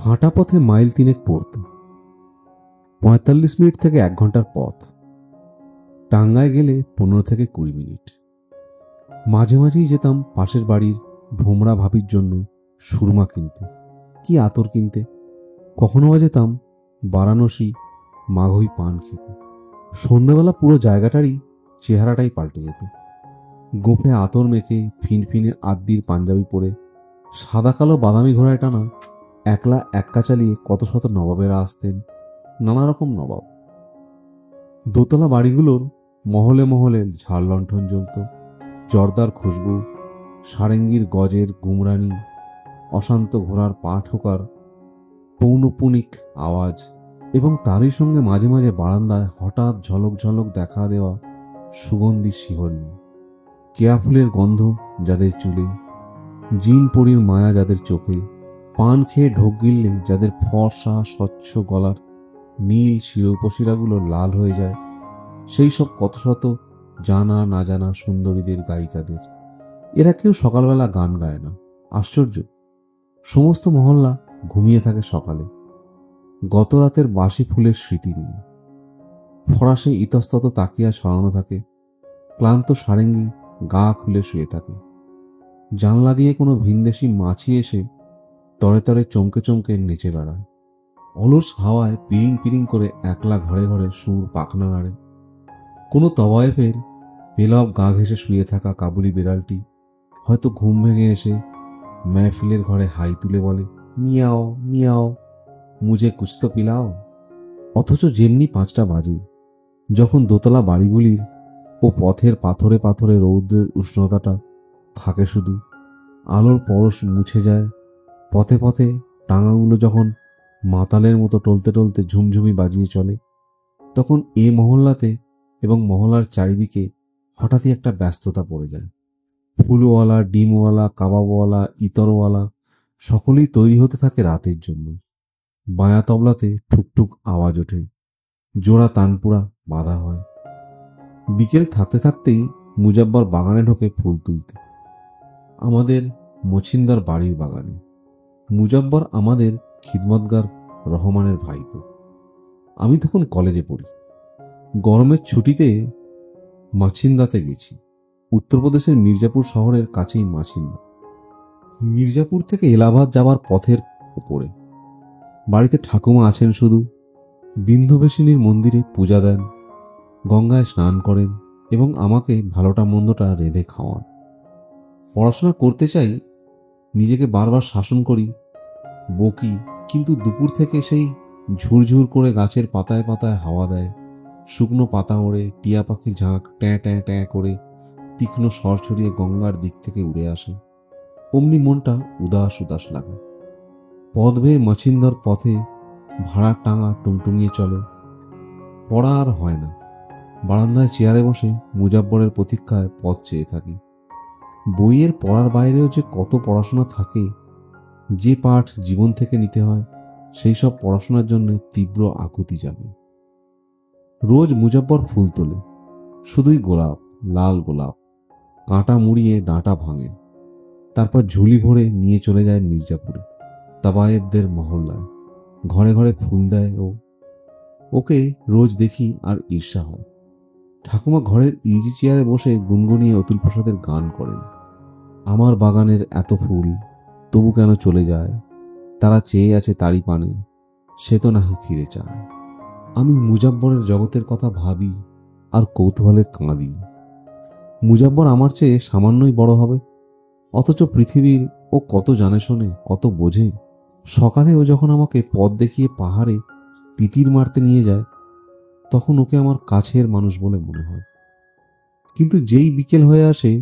হাঁটা পথে মাইল 3 পড়ত। 45 মিনিট থেকে 1 ঘন্টার পথ। টাঙ্গায় গেলে 15 থেকে 20 মিনিট। মাঝে মাঝেই যেতাম পাশের বাড়ির ভোমরা ভাবির জন্য সুরমা কিনতে, কি আতর কিনতে। কখনো বা যেতাম বারাণসী মাঘই পান খেতে। সন্ধ্যাবেলা পুরো জায়গাটারই চেহারাটাই পাল্টে যেত। গোপে আতর মেখে ফিনফিনে আদ্যির পাঞ্জাবি পরে সাদা কালো বাদামি ঘোড়ায় টানা একলা এক্কা চালিয়ে কত শত নবাবেরা আসতেন, নানা রকম নবাব। দোতলা বাড়িগুলোর মহলে মহলে ঝাড় লণ্ঠন জ্বলত, জর্দার খুশবু, সারেঙ্গির গজের গুমরানি, অশান্ত ঘোড়ার পা ঠোকার পৌনপুনিক আওয়াজ এবং তারই সঙ্গে মাঝে মাঝে বারান্দায় হঠাৎ ঝলক ঝলক দেখা দেওয়া সুগন্ধি শিহরণী। কেয়া ফুলের গন্ধ যাদের চুলে, জিন পরীর মায়া যাদের চোখে, পান খেয়ে ঢোক গিললে যাদের ফর্সা স্বচ্ছ গলার নীল শিরোপশিরাগুলো লাল হয়ে যায়, সেই সব কত শত জানা না জানা সুন্দরীদের গায়িকাদের। এরা কেউ সকালবেলা গান গায় না। আশ্চর্য, সমস্ত মহল্লা ঘুমিয়ে থাকে সকালে, গত রাতের বাসি ফুলের স্মৃতি নিয়ে। ফরাসে ইতস্তত তাকিয়া ছড়ানো থাকে, ক্লান্ত সারেঙ্গি গা খুলে শুয়ে থাকে। জানলা দিয়ে কোনো ভিনদেশি মাছি এসে তরে তরে চমকে চমকে নেচে বেড়ায়। অলস হাওয়ায় পিরিং পিরিং করে একলা ঘরে ঘরে সুর পাখনা নাড়ে। কোনো তবায়েফের পেলব গা ঘেঁষে শুয়ে থাকা কাবুলি বিড়ালটি হয়তো ঘুম ভেঙে এসে মেহফিলের ঘরে হাই তুলে বলে, মিয়াও মিয়াও, মুঝে কুছ তো পিলাও। অথচ যেমনি 5টা বাজে, যখন দোতলা বাড়িগুলির ও পথের পাথরে পাথরে রৌদ্রের উষ্ণতাটা থাকে শুধু, আলোর পরশ মুছে যায়, পথে পথে টাঙাগুলো যখন মাতালের মতো টলতে টলতে ঝুমঝুমি বাজিয়ে চলে, তখন এ মহল্লাতে এবং মহল্লার চারিদিকে হঠাৎই একটা ব্যস্ততা পড়ে যায়। ফুলওয়ালা, ডিমওয়ালা, কাবাবওয়ালা, ইতরওয়ালা সকলেই তৈরি হতে থাকে রাতের জন্য। বায়া তবলাতে ঠুকঠুক আওয়াজ ওঠে, জোড়া তানপুরা বাঁধা হয়। বিকেল থাকতে থাকতেই মুজাব্বর বাগানে ঢোকে ফুল তুলতে, আমাদের মছিনদার বাড়ির বাগানে। মুজাব্বর আমাদের খিদমতগার রহমানের ভাইপো। আমি তখন কলেজে পড়ি। গরমের ছুটিতে মাছিন্দাতে গেছি। উত্তরপ্রদেশের মির্জাপুর শহরের কাছেই মাছিন্দা। মির্জাপুর থেকে এলাহাবাদ যাবার পথের উপরে। বাড়িতে ঠাকুমা আছেন শুধু। বিন্ধবেশিনীর মন্দিরে পূজা দেন, গঙ্গায় স্নান করেন এবং আমাকে ভালোটা মন্দটা রেঁধে খাওয়ান। পড়াশোনা করতে চাই, নিজেকে বারবার শাসন করি, বকি, কিন্তু দুপুর থেকে সেই ঝুরঝুর করে গাছের পাতায় পাতায় হাওয়া দেয়, শুকনো পাতা ওড়ে, টিয়া পাখির ঝাঁক ট্যাঁ ট্যাঁ ট্যাঁ করে তীক্ষ্ণ স্বর ছড়িয়ে গঙ্গার দিক থেকে উড়ে আসে। অমনি মনটা উদাস উদাস লাগে। পথ বেয়ে মাছিন্দর পথে ভাড়ার টাঙা টুংটুঙিয়ে চলে। পড়া আর হয় না। বারান্দায় চেয়ারে বসে মুজাব্বরের প্রতীক্ষায় পথ চেয়ে থাকি। বইয়ের পড়ার বাইরেও যে কত পড়াশোনা থাকে, যে পাঠ জীবন থেকে নিতে হয়, সেই সব পড়াশোনার জন্য তীব্র আকুতি জাগে। রোজ মুজাব্বর ফুল তোলে, শুধুই গোলাপ, লাল গোলাপ। কাঁটা মুড়িয়ে ডাঁটা ভাঙে, তারপর ঝুলি ভরে নিয়ে চলে যায় মির্জাপুরে, তাবায়েবদের মহল্লায়। ঘরে ঘরে ফুল দেয় ও। ওকে রোজ দেখি আর ঈর্ষা হয়। ঠাকুমা ঘরের ইজি চেয়ারে বসে গুনগুনিয়ে অতুল প্রসাদের গান করেন। আমার বাগানের এত ফুল, তবু কেন চলে যায়? তারা চেয়ে আছে তারই পানে, সে তো নাহি ফিরে চায়। আমি মুজাব্বরের জগতের কথা ভাবি আর কৌতূহলে কাঁদি। মুজাব্বর আমার চেয়ে সামান্যই বড় হবে, অথচ পৃথিবীর ও কত জানে শোনে, কত বোঝে। সকালে ও যখন আমাকে পথ দেখিয়ে পাহাড়ে তিতির মারতে নিয়ে যায়, তখন ওকে আমার কাছের মানুষ বলে মনে হয়। কিন্তু যেই বিকেল হয়ে আসে,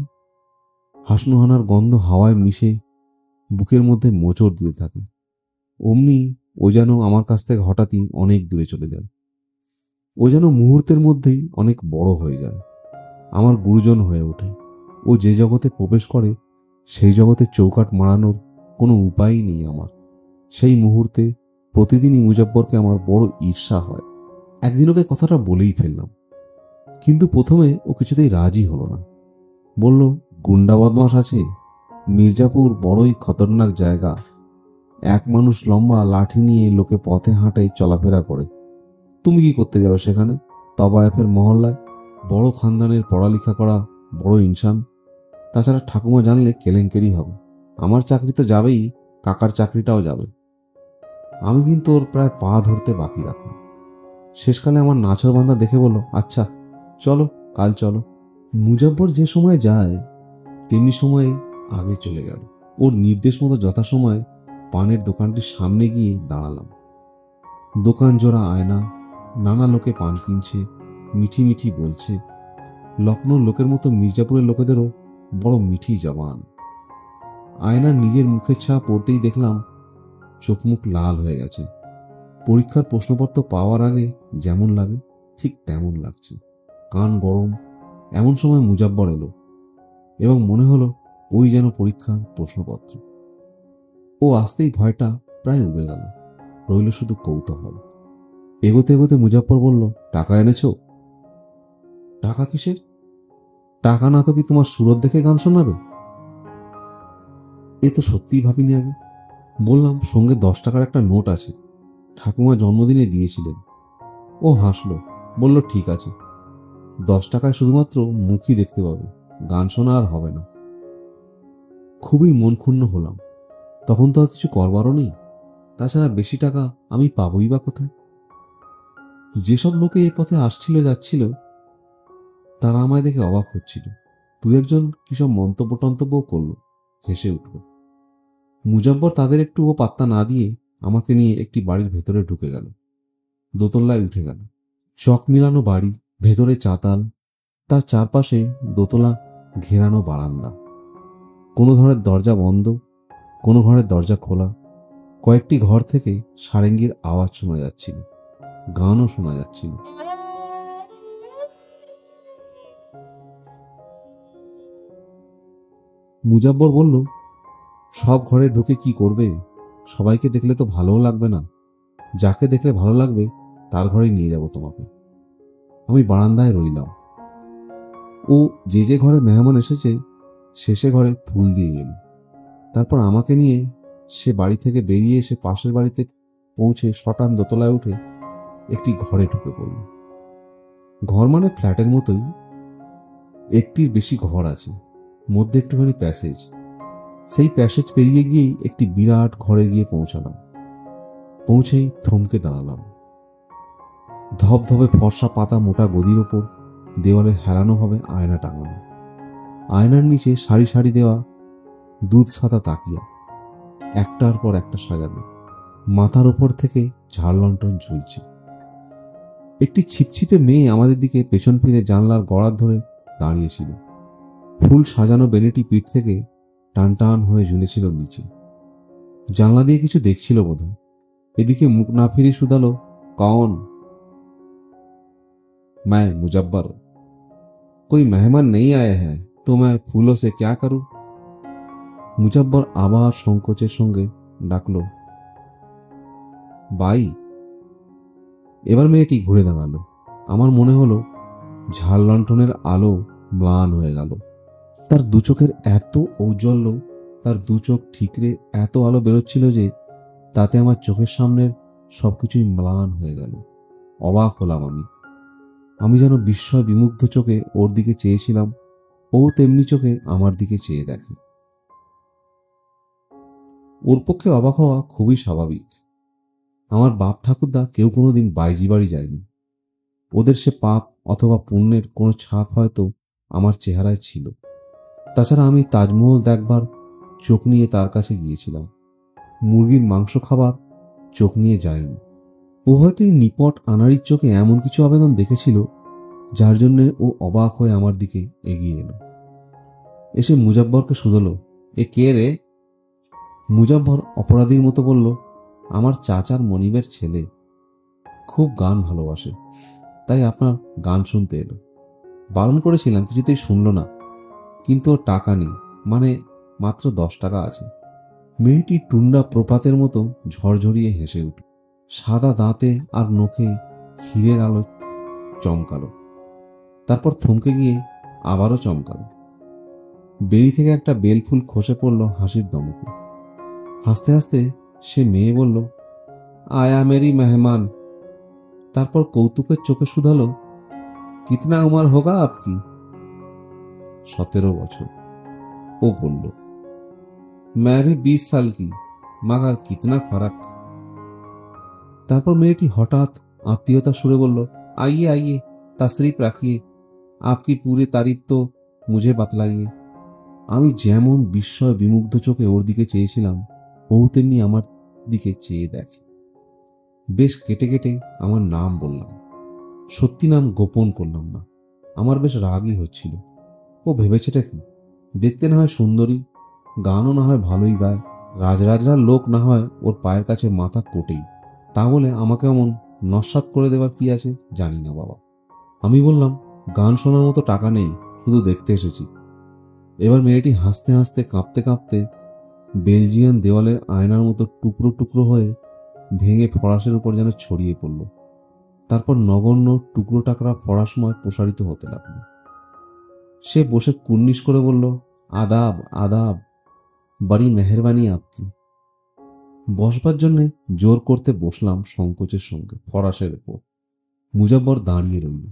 হাসনুহানার গন্ধ হাওয়ায় মিশে বুকের মধ্যে মোচড় দিতে থাকে, অমনি ও যেন আমার কাছ থেকে হঠাৎই অনেক দূরে চলে যায়। ও যেন মুহূর্তের মধ্যেই অনেক বড় হয়ে যায়, আমার গুরুজন হয়ে ওঠে। ও যে জগতে প্রবেশ করে, সেই জগতে চৌকাট মারানোর কোনো উপায়ই নেই আমার। সেই মুহূর্তে প্রতিদিনই মুজাব্বরকে আমার বড় ঈর্ষা হয়। একদিন ওকে কথাটা বলেই ফেললাম, কিন্তু প্রথমে ও কিছুতেই রাজি হলো না। বলল, গুন্ডা বদমাশ আছে, মির্জাপুর বড়ই খতরনাক জায়গা, এক মানুষ লম্বা লাঠি নিয়ে লোকে পথে হাঁটে, চলাফেরা করে। তুমি কি করতে যাবে সেখানে? তবায়েফের মহল্লায় বড় খানদানের পড়ালেখা করা বড় ইনসান। তাছাড়া ঠাকুমা জানলে কেলেঙ্কারি হবে। আমার চাকরি তো যাবেই, কাকার চাকরিটাও যাবে। আমি কিন্তু ওর প্রায় পা ধরতে বাকি রাখলাম। শেষকালে আমার নাছর বান্ধা দেখে বলল, আচ্ছা চলো, কাল চলো। মুজাব্বর যে সময় যায় তেমনি সময়ে আগে চলে গেল। ওর নির্দেশ মতো যথাসময়ে পানের দোকানটির সামনে গিয়ে দাঁড়ালাম। দোকান জোড়া আয়না, নানা লোকে পান কিনছে, মিঠি মিঠি বলছে। লখনৌর লোকের মতো মির্জাপুরের লোকেদেরও বড় মিঠি জবান। আয়নার নিজের মুখের ছাপ পড়তেই দেখলাম চোখ মুখ লাল হয়ে গেছে। পরীক্ষার প্রশ্নপত্র পাওয়ার আগে যেমন লাগে ঠিক তেমন লাগছে। কান গরম। এমন সময় মুজাব্বর এলো এবং মনে হলো ওই যেন পরীক্ষার প্রশ্নপত্র। ও আসতেই ভয়টা প্রায় উবে গেল, রইল শুধু কৌতূহল। এগোতে এগোতে মুজাব্বর বলল, টাকা এনেছো? টাকা কিসের? টাকা না তো কি তোমার সুরত দেখে গান শোনাবে? এ তো সত্যিই ভাবিনি আগে। বললাম, সঙ্গে 10 টাকার একটা নোট আছে, ঠাকুমা জন্মদিনে দিয়েছিলেন। ও হাসলো, বলল, ঠিক আছে, 10 টাকায় শুধুমাত্র মুখই দেখতে পাবে, গান শোনা আর হবে না। খুবই মন ক্ষুণ্ণ হলাম। তখন তো আর কিছু করবারও নেই। তাছাড়া বেশি টাকা আমি পাবই বা কোথায়? যেসব লোকে এই পথে আসছিল যাচ্ছিল তারা আমায় দেখে অবাক হচ্ছিল। দু একজন কিসব মন্তব্য টন্তব্যও করল, হেসে উঠল। মুজাব্বর তাদের একটুও পাত্তা না দিয়ে আমাকে নিয়ে একটি বাড়ির ভেতরে ঢুকে গেল। দোতলায় উঠে গেল। চক মিলানো বাড়ি, ভেতরে চাতাল, তার চারপাশে দোতলা ঘেরানো বারান্দা। কোনো ঘরের দরজা বন্ধ, কোনো ঘরের দরজা খোলা। কয়েকটি ঘর থেকে সারেঙ্গির আওয়াজ শোনা যাচ্ছিল, গানও শোনা যাচ্ছিল। মুজাব্বর বলল, সব ঘরে ঢুকে কি করবে? সবাইকে দেখলে তো ভালোও লাগবে না। যাকে দেখলে ভালো লাগবে তার ঘরেই নিয়ে যাব তোমাকে। আমি বারান্দায় রইলাম। ও যে যে ঘরে মেহমান এসেছে সে ঘরে ফুল দিয়ে গেল। তারপর আমাকে নিয়ে সে বাড়ি থেকে বেরিয়ে এসে পাশের বাড়িতে পৌঁছে শটান দোতলায় উঠে একটি ঘরে ঢুকে পড়ল। ঘর মানে ফ্ল্যাটের মতোই, একটির বেশি ঘর আছে, মধ্যে একটুখানি প্যাসেজ। সেই প্যাসেজ পেরিয়ে গিয়েই একটি বিরাট ঘরে গিয়ে পৌঁছালাম। পৌঁছেই থমকে দাঁড়ালাম। ধবধবে ফর্সা পাতা মোটা গদির ওপর দেওয়ালে হেলানোভাবে আয়না টাঙানো। আয়নার নিচে সারি সারি দেওয়া দুধ সাদা তাকিয়া, একটার পর একটা সাজানো। মাথার ওপর থেকে ঝাড় লণ্ঠন ঝুলছে। একটি ছিপছিপে মেয়ে আমাদের দিকে পেছন ফিরে জানলার গড়ার ধরে দাঁড়িয়েছিল। ফুল সাজানো বেনেটি পিঠ থেকে টান টান হয়ে ঝুলেছিল নিচে। জানলা দিয়ে কিছু দেখছিল বোধহয়। এদিকে মুখ না ফিরে শুধালো, কौन? मैं मुजब्बर। कोई मेहमान नहीं आया है तो मैं फूलों से क्या करूं? মুজাব্বর আবার সংকোচের সঙ্গে ডাকলো, বাই। এবার মেয়েটি ঘুরে দাঁড়ালো। আমার মনে হলো ঝাড় লণ্ঠনের আলো ম্লান হয়ে গেল। তার দু চোখের এত ঔজ্জ্বল্য, তার দু চোখ ঠিকরে এত আলো বেরোচ্ছিল যে তাতে আমার চোখের সামনের সবকিছুই ম্লান হয়ে গেল। অবাক হলাম আমি যেন বিস্ময় বিমুগ্ধ চোখে ওর দিকে চেয়েছিলাম, ও তেমনি চোখে আমার দিকে চেয়ে দেখে। ওর পক্ষে অবাক হওয়া খুবই স্বাভাবিক। আমার বাপ ঠাকুরদা কেউ কোনোদিন বাইজি বাড়ি যায়নি। ওদের সে পাপ অথবা পুণ্যের কোনো ছাপ হয়তো আমার চেহারায় ছিল। তাছাড়া আমি তাজমহল দেখবার চোখ নিয়ে তার কাছে গিয়েছিলাম, মুরগির মাংস খাবার চোখ নিয়ে যায়নি। ও হয়তো এই নিপট আনাড়ির চোখে এমন কিছু আবেদন দেখেছিল যার জন্য ও অবাক হয়ে আমার দিকে এগিয়ে এলো। এসে মুজাব্বরকে শুধলো, এ কে রে? মুজাব্বর অপরাধীর মতো বলল, আমার চাচার মনিবের ছেলে, খুব গান ভালোবাসে, তাই আপনার গান শুনতে এলো। বারণ করেছিলাম, কিছুতেই শুনল না। কিন্তু ওর টাকা নেই, মানে মাত্র 10 টাকা আছে। মেয়েটি টুন্ডা প্রপাতের মতো ঝরঝরিয়ে হেসে উঠল। সাদা দাঁতে আর নখে হীরের আলো চমকালো। তারপর থমকে গিয়ে আবারও চমকালো। বেরি থেকে একটা বেলফুল খসে পড়ল হাসির দমকে। হাসতে হাসতে সে মেয়ে বলল, আয়া মেরি মেহমান। তারপর কৌতুকের চোখে শুধালো, কিতনা উমর হোগা আপকি? 17 বছর। ও বলল, मैं भी 20 साल की, मगर कितना फर्क। তারপর মেয়েটি হঠাৎ আত্মীয়তা সুরে বলল, आइए आइए, तशरीफ रखिए, आपकी पूरी तारीफ तो मुझे बतलाइए। আমি যেমন বিস্ময় বিমুগ্ধ চোখে ওর দিকে চেয়েছিলাম, ও তেমনি আমার দিকে চেয়ে দেখে। বেশ কেটে কেটে আমার নাম বললাম, সত্যি নাম গোপন করলাম না। আমার বেশ রাগই হচ্ছিল। ও ভেবেছেটা কি? দেখতে না হয় সুন্দরী, গানও না হয় ভালোই গায়, রাজরাজার লোক না হয় ওর পায়ের কাছে মাথা কোটেই, তা বলে আমাকে এমন নস্যাৎ করে দেবার কি আছে জানি না বাবা। আমি বললাম, গান শোনার মতো টাকা নেই, শুধু দেখতে এসেছি। এবার মেয়েটি হাসতে হাসতে কাঁপতে কাঁপতে বেলজিয়ান দেওয়ালের আয়নার মতো টুকরো টুকরো হয়ে ভেঙে ফরাসের উপর যেন ছড়িয়ে পড়ল। তারপর নগণ্য টুকরো টাকরা ফরাসময় প্রসারিত হতে লাগলো। সে বসে কুর্নিশ করে বলল, আদাব আদাব, বড়ি মেহরবানি আপকি। বসবার জন্যে জোর করতে বসলাম সংকোচের সঙ্গে ফরাসের উপর। মুজাব্বর দাঁড়িয়ে রইল।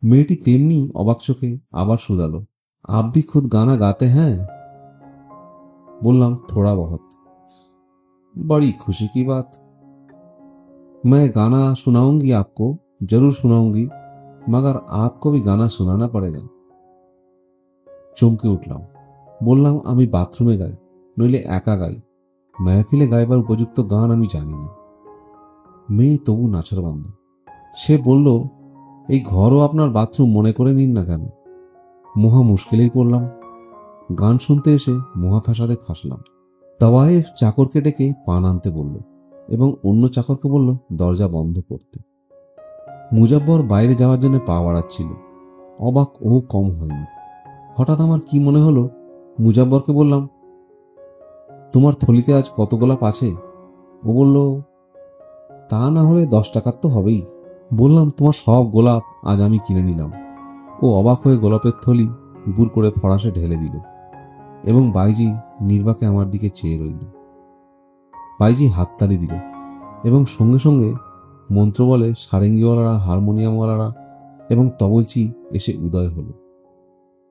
মেয়েটি তেমনি অবাক চোখে আবার শুধালো, आप भी खुद गाना गाते हैं? बोललाम, थोड़ा बहुत। बड़ी खुशी की बात। मैं गाना सुनाऊंगी आपको, जरूर सुनाऊंगी, मगर आपको भी गाना सुनाना पड़ेगा। চমকে উঠলাম। বললাম, আমি বাথরুমে গাই, নইলে একা গাই, মেহফিলে গাইবার উপযুক্ত গান আমি জানি না। মেয়ে তবু নাছরবান্দা। সে বলল, এই ঘরও আপনার বাথরুম মনে করে নিন না কেন? মহা মুশকিলেই পড়লাম। গান শুনতে এসে মহা ফ্যাসাদে ফাঁসলাম। তাওয়ায়েফ চাকরকে ডেকে পান আনতে বলল এবং অন্য চাকরকে বলল দরজা বন্ধ করতে। মুজাব্বর বাইরে যাওয়ার জন্য পা বাড়াচ্ছিল। অবাক ও কম হয়নি। হঠাৎ আমার কি মনে হলো, মুজাব্বরকে বললাম, তোমার থলিতে আজ কত গোলাপ আছে? ও বলল, তা না হলে 10 টাকার তো হবেই। বললাম, তোমার সব গোলাপ আজ আমি কিনে নিলাম। ও অবাক হয়ে গোলাপের থলি উপুর করে ফরাসে ঢেলে দিল এবং বাইজি নির্বাকে আমার দিকে চেয়ে রইল। বাইজি হাততালি দিল এবং সঙ্গে সঙ্গে মন্ত্র বলে সারেঙ্গিওয়ালারা, হারমোনিয়ামওয়ালারা এবং তবলচি এসে উদয় হলো।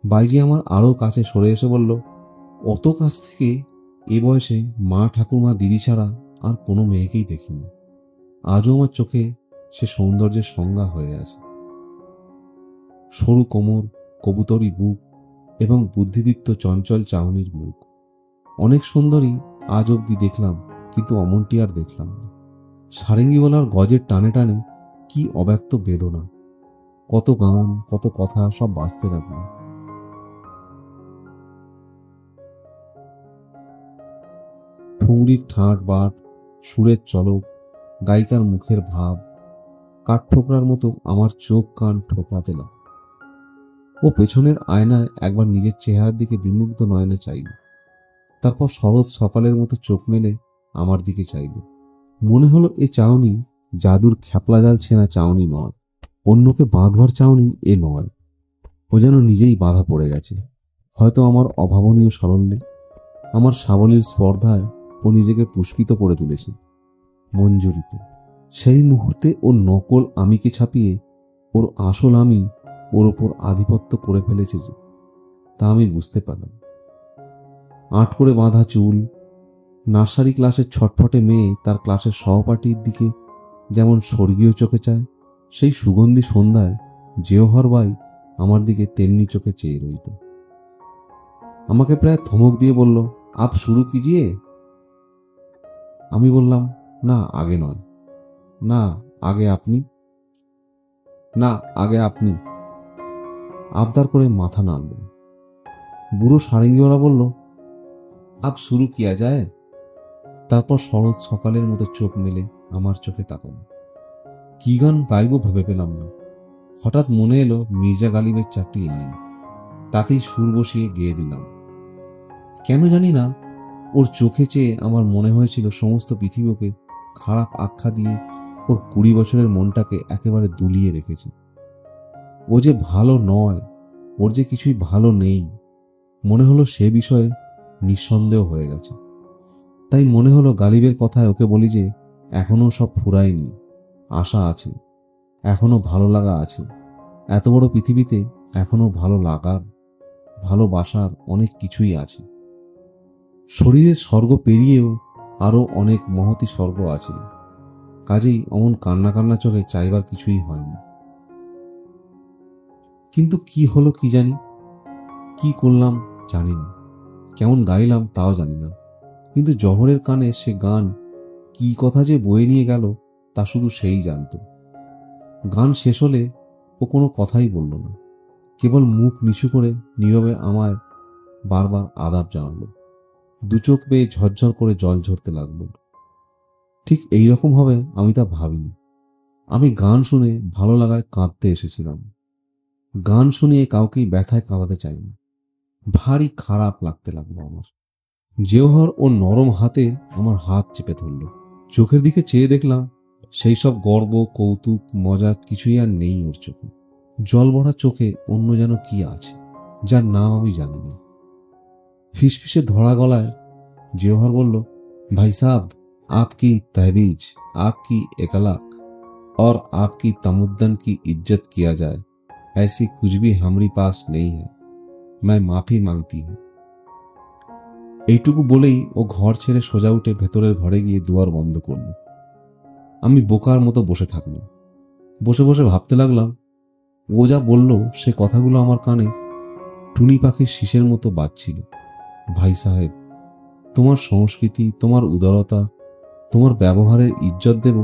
বাইজি আমার আরও কাছে সরে এসে বলল, অত কাছ থেকে এ বয়সে মা, ঠাকুরমা, দিদি ছাড়া আর কোনো মেয়েকেই দেখিনি। আজও আমার চোখে সে সৌন্দর্যের সংজ্ঞা হয়ে আছে। সরু কোমর, কবুতরি বুক এবং বুদ্ধিদীপ্ত চঞ্চল চাহনির মুখ। অনেক সুন্দরী আজ অবধি দেখলাম, কিন্তু অমনটি আর দেখলাম না। সারেঙ্গিওয়ালার গজের টানে টানে কি অব্যক্ত বেদনা, কত গান, কত কথা সব বাজতে লাগলো। ঠুংরির ঠাঁট বাট, সুরের চলক, গায়িকার মুখের ভাব কাঠ ঠোকরার মতো আমার চোখ কান ঠোকরাতে লাগলো। ও পেছনের আয়নায় একবার নিজের চেহারার দিকে বিমুগ্ধ নয়নে চাইল, তারপর শরৎ সকালের মতো চোখ মেলে আমার দিকে চাইল। মনে হলো এ চাউনি জাদুর খ্যাপলা জাল ছেনা চাউনি নয়, অন্যকে বাঁধবার চাউনি এ নয়। ও যেন নিজেই বাঁধা পড়ে গেছে, হয়তো আমার অভাবনীয় সারল্যে, আমার সাবলীর স্পর্ধায় ও নিজেকে পুষ্পিত করে তুলেছে। মঞ্জুরিত সেই মুহূর্তে ওর নকল আমিকে ছাপিয়ে ওর আসল আমি ওর ওপর আধিপত্য করে ফেলেছে যে, তা আমি বুঝতে পারলাম। আট করে বাঁধা চুল, নার্সারি ক্লাসের ছটফটে মেয়ে তার ক্লাসের সহপাঠীর দিকে যেমন স্বর্গীয় চোখে চায়, সেই সুগন্ধি সন্ধ্যায় জেওহর বাই আমার দিকে তেমনি চোখে চেয়ে রইল। আমাকে প্রায় ধমক দিয়ে বলল, আপ শুরু কিজিয়ে। আমি বললাম, না আগে নয়, না আগে আপনি, না আগে আপনি। আবদার করে মাথা নাড়ল। বুড়ো সারেঙ্গিওয়ালা বলল, আপ শুরু কিয়া যায়। তারপর শরৎ সকালের মতো চোখ মেলে আমার চোখে তাকালো। কি গান গাইব ভেবে পেলাম না। হঠাৎ মনে এলো মির্জা গালিবের 4টি লাইন, তাতেই সুর বসিয়ে গেয়ে দিলাম। কেন জানি না, ওর চোখে চেয়ে আমার মনে হয়েছিল সমস্ত পৃথিবীকে খারাপ আখ্যা দিয়ে ওর 20 বছরের মনটাকে একেবারে দুলিয়ে রেখেছে। ও যে ভালো নয়, ওর যে কিছুই ভালো নেই, মনে হলো সে বিষয়ে নিঃসন্দেহ হয়ে গেছে। তাই মনে হলো গালিবের কথায় ওকে বলি যে এখনো সব ফুরায়নি, আশা আছে, এখনো ভালো লাগা আছে, এত বড় পৃথিবীতে এখনো ভালো লাগার, ভালোবাসার অনেক কিছুই আছে। শরীরের স্বর্গ পেরিয়েও আরো অনেক মহতী স্বর্গ আছে, কাজেই অমন কান্না কান্না চোখে চাইবার কিছুই হয়নি। কিন্তু কি হলো কি জানি, কি করলাম জানি না, কেমন গাইলাম তাও জানি না, কিন্তু জহরের কানে সে গান কি কথা যে বয়ে নিয়ে গেল তা শুধু সেই জানত। গান শেষ হলে ও কোনো কথাই বলল না, কেবল মুখ নিচু করে নীরবে আমায় বারবার আদাব জানালো। দু চোখ বেয়ে ঝরঝর করে জল ঝরতে লাগলো। ঠিক এই রকম হবে আমি তা ভাবিনি। আমি গান শুনে ভালো লাগায় কাঁদতে এসেছিলাম। গান শুনিয়ে কাউকেই ব্যথায় কাঁদাতে চাইনি। ভারী খারাপ লাগতে লাগলো আমার। জেওহর ও নরম হাতে আমার হাত চেপে ধরল। চোখের দিকে চেয়ে দেখলাম সেই সব গর্ব, কৌতুক, মজা কিছুই আর নেই ওর চোখে। জল ভরা চোখে অন্য যেন কি আছে, যার নাম আমি জানি না। ফিসফিসে ধরা গলায় জেওহর বলল, भाई साहब, आपकी तहवीज, आपकी एकलाक और आपकी तमुद्दन की इज्जत किया जाए, ऐसी कुछ भी हमारे पास नहीं है, मैं माफी मांगती हूँ। এইটুকু বলেই ও ঘর ছেড়ে সোজা উঠে ভেতরের ঘরে গিয়ে দুয়ার বন্ধ করল। আমি বোকার মতো বসে থাকলাম। বসে বসে ভাবতে লাগলাম, ও যা বলল সে কথাগুলো আমার কানে টুনি পাখির শীষের মতো বাজছিল। ভাই সাহেব, তোমার সংস্কৃতি, তোমার উদারতা, তোমার ব্যবহারের ইজ্জত দেব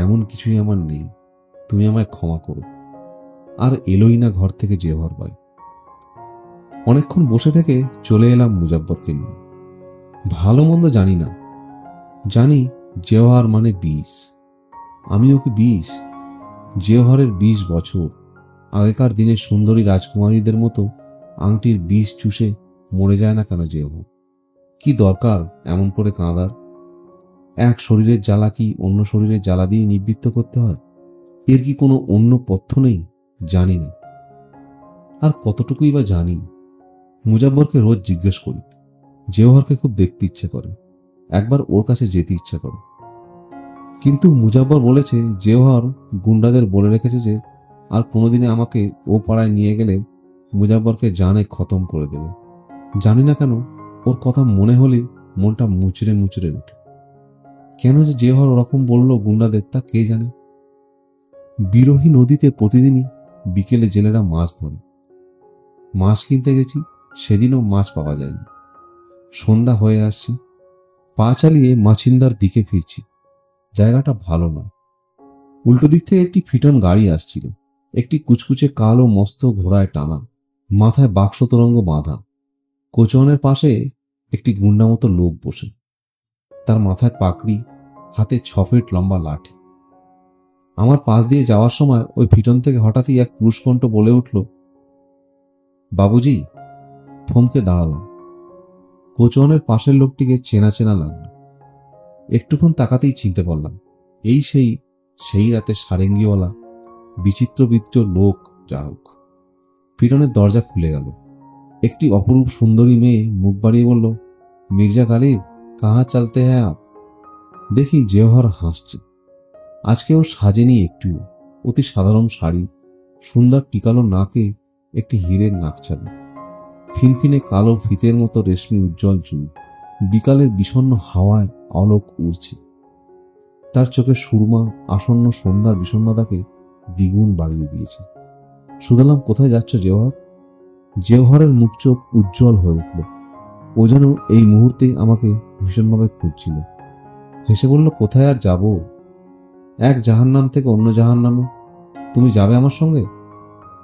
এমন কিছুই আমার নেই, তুমি আমায় ক্ষমা করো। আর এলোই না ঘর থেকে জেওহর ভাই। অনেকক্ষণ বসে থেকে চলে এলাম মুজাব্বরকে নিয়ে। ভালো মন্দ জানি না, জানি জেওহর মানে 20, আমি ওকে 20। জেওহরের 20 বছর। আগেকার দিনে সুন্দরী রাজকুমারীদের মতো আংটির 20 চুষে মরে যায় না কেন জেওহর? কি দরকার এমন করে কাঁদার? এক শরীরের জ্বালা কি অন্য শরীরের জ্বালা দিয়ে নিবৃত্ত করতে হয়? এর কি কোনো অন্য পথ্য নেই? জানি না। আর কতটুকুই বা জানি। মুজাব্বরকে রোজ জিজ্ঞেস করি। জেওহরকে খুব দেখতে ইচ্ছে করে, একবার ওর কাছে যেতে ইচ্ছা করে। কিন্তু মুজাব্বর বলেছে জেওহর গুন্ডাদের বলে রেখেছে যে আর কোনোদিনে আমাকে ও পাড়ায় নিয়ে গেলে মুজাব্বরকে জানে খতম করে দেবে। জানি না কেন ওর কথা মনে হলে মনটা মুচড়ে মুচড়ে ওঠে। কেন যে জেওহর ওরকম বলল গুন্ডাদের তা কে জানে। বিরোহী নদীতে প্রতিদিনই বিকেলে জেলেরা মাছ ধরে। মাছ কিনতে গেছি, সেদিনও মাছ পাওয়া যায়নি। সন্ধ্যা হয়ে আসছে, পা চালিয়ে মাছিন্দার দিকে ফিরছি। জায়গাটা ভালো না। উল্টো দিক থেকে একটি ফিটন গাড়ি আসছিল, একটি কুচকুচে কালো মস্ত ঘোড়ায় টানা, মাথায় বাক্স তোরঙ্গ বাঁধা। কোচওয়ানের পাশে একটি গুন্ডা মতো লোক বসে, তার মাথায় পাকড়ি, হাতে 6 ফিট লম্বা লাঠি। আমার পাশ দিয়ে যাওয়ার সময় ওই ফিটন থেকে হঠাৎই এক পুরুষকণ্ঠ বলে উঠল, বাবুজি। থমকে দাঁড়ালাম। কোচওয়ানের পাশের লোকটিকে চেনা চেনা লাগলো। একটুক্ষণ তাকাতেই চিনতে পারলাম, এই সেই রাতে সারেঙ্গিওয়ালা বিচিত্র লোক। যা হোক, ফিটনের দরজা খুলে গেল। একটি অপরূপ সুন্দরী মেয়ে মুখ বাড়িয়ে বলল, মির্জা গালিব, কাহা চলতে হ্যাঁ আপ? দেখি জেওহর হাসছে। আজকে ও সাজেনি একটুও। অতি সাধারণ শাড়ি, সুন্দর টিকালো নাকে একটি হীরের নাকছাবি, ফিনফিনে কালো ফিতের মতো রেশমি উজ্জ্বল চুল। বিকালের বিষণ্ণ হাওয়ায় আলোক উড়ছে। তার চোখে সুরমা আসন্ন সন্ধ্যার বিষণ্ণতাকে দ্বিগুণ বাড়িয়ে দিয়েছে। শুধালাম, কোথায় যাচ্ছ জেওহর? জেওহরের মুখ চোখ উজ্জ্বল হয়ে উঠল। ও যেন এই মুহূর্তেই আমাকে ভীষণভাবে খুঁজছিল। হেসে বলল, কোথায় আর যাব? এক জাহান্নাম থেকে অন্য জাহান্নামে। তুমি যাবে আমার সঙ্গে?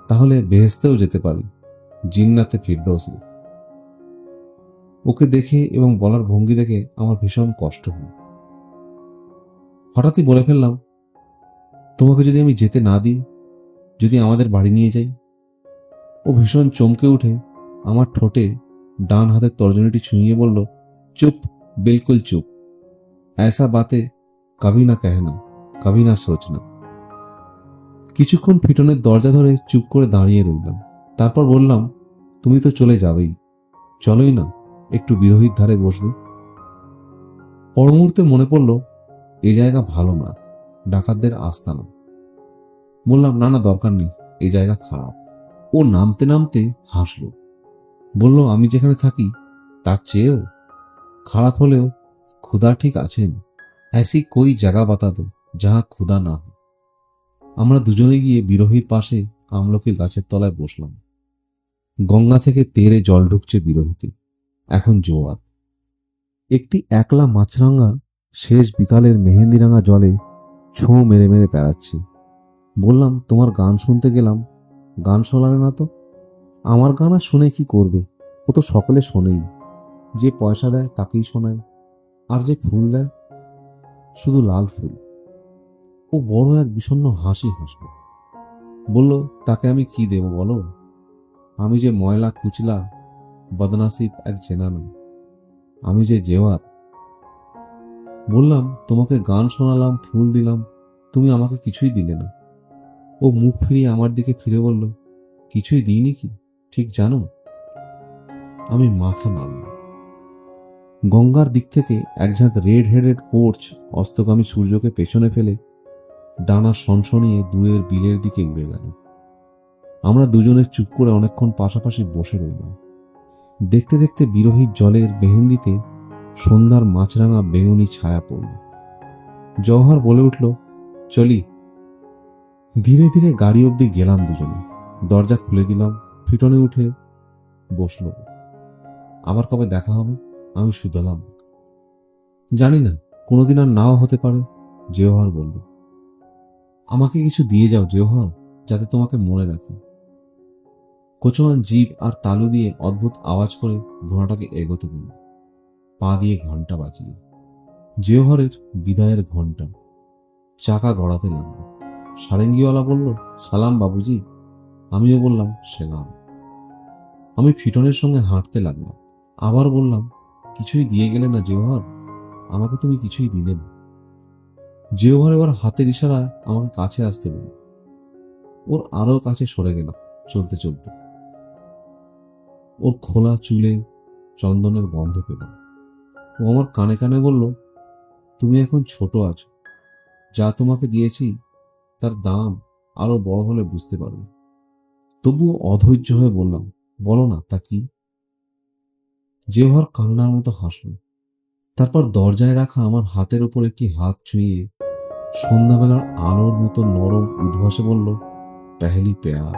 তাহলে বেহেশতেও যেতে পারি, জিন্নাতে ফিরদৌসে। ওকে দেখে এবং বলার ভঙ্গি দেখে আমার ভীষণ কষ্ট হল। হঠাৎই বলে ফেললাম, তোমাকে যদি আমি যেতে না দিই, যদি আমাদের বাড়ি নিয়ে যাই? ও ভীষণ চমকে উঠে আমার ঠোঁটে ডান হাতের তর্জনীটি ছুঁয়ে বলল, চুপ, বিলকুল চুপ। ऐसा बातें कभी ना कहना, कभी ना सोचना। কিছুক্ষণ ফিটনের দরজা ধরে চুপ করে দাঁড়িয়ে রইলাম। তারপর বললাম, তুমি তো চলে যাবেই, চলোই না একটু বিরোহীর ধারে বসবে। পর মুহূর্তে মনে পড়ল এই জায়গা ভালো না, ডাকাতদের আস্তানা। বললাম, না না, দরকার নেই, এই জায়গা খারাপ। ও নামতে নামতে হাসলো, বলল, আমি যেখানে থাকি তার চেয়েও খারাপ হলেও খুদা ঠিক আছেন। ऐसी कोई जगह बता दो जहां खुदा ना हो। আমরা দুজনে গিয়ে বিরোহীর পাশে আমলকির গাছের তলায় বসলাম। গঙ্গা থেকে তেরে জল ঢুকছে বিরোহীতে, এখন জোয়ার। একটি একলা মাছরাঙা শেষ বিকালের মেহেন্দিরাঙা জলে ছোঁ মেরে মেরে বেড়াচ্ছে। বললাম, তোমার গান শুনতে গেলাম, গান শোনালে না তো? আমার গান আর শুনে কি করবে, ও তো সকলে শোনেই। যে পয়সা দেয় তাকেই শোনায়, আর যে ফুল দেয় শুধু লাল ফুল। ও বড় এক বিষণ্ণ হাসি হাসল, বলল, তাকে আমি কি দেব বলো? আমি যে ময়লা কুচলা বদনাসিব এক জেনানা, আমি যে জেওয়ার। বললাম, তোমাকে গান শোনালাম, ফুল দিলাম, তুমি আমাকে কিছুই দিলে না। ও মুখ ফিরিয়ে আমার দিকে ফিরে বলল, কিছুই দিইনি কি ঠিক জানো? আমি মাথা নাড়লাম। গঙ্গার দিক থেকে এক ঝাঁক রেড হেডেড পোর্চ অস্তগামী সূর্যকে পেছনে ফেলে ডানা সনসনিয়ে দূরের বিলের দিকে উড়ে গেল। আমরা দুজনে চুপ করে অনেকক্ষণ পাশাপাশি বসে রইলাম। দেখতে দেখতে বিরোহীর জলের বেহেন্দিতে সন্ধ্যার মাছরাঙা বেগুনি ছায়া পড়ল। জওহর বলে উঠল, চলি। ধীরে ধীরে গাড়ি অবধি গেলাম দুজনে। দরজা খুলে দিলাম, ফিটনে উঠে বসল। আবার কবে দেখা হবে? আমি শুধালাম। জানি না, কোনোদিন আর নাও হতে পারে, জওহর বলল। আমাকে কিছু দিয়ে যাও জওহর, যাতে তোমাকে মনে রাখি। কোচোয়ান জিভ আর তালু দিয়ে অদ্ভুত আওয়াজ করে ঘোড়াটাকে এগোতে বলল, পা দিয়ে ঘন্টা বাজিয়ে। জওহরের বিদায়ের ঘন্টা। চাকা গড়াতে লাগলো। সারেঙ্গিওয়ালা বলল, সালাম বাবুজি। আমিও বললাম, সেলাম। আমি ফিটনের সঙ্গে হাঁটতে লাগলাম। আবার বললাম, কিছুই দিয়ে গেলে না জওহর, আমাকে তুমি কিছুই দিলে না। জওহর এবার হাতের ইশারায় আমাকে কাছে আসতে বলল। ওর আরো কাছে সরে গেলাম চলতে চলতে। ওর খোলা চুলে চন্দনের গন্ধ পেলাম। ও আমার কানে কানে বলল, তুমি এখন ছোট আছো, যা তোমাকে দিয়েছি তার দাম আরো বড় হলে বুঝতে পারবে। তবুও অধৈর্য হয়ে বললাম, বলো না, তা কি? জওহর কান্নার মতো হাসল। তারপর দরজায় রাখা আমার হাতের উপর একটি হাত ছুঁয়ে সন্ধ্যাবেলার আলোর মতো নরম উদ্ভাসে বলল, পেহলি প্যার।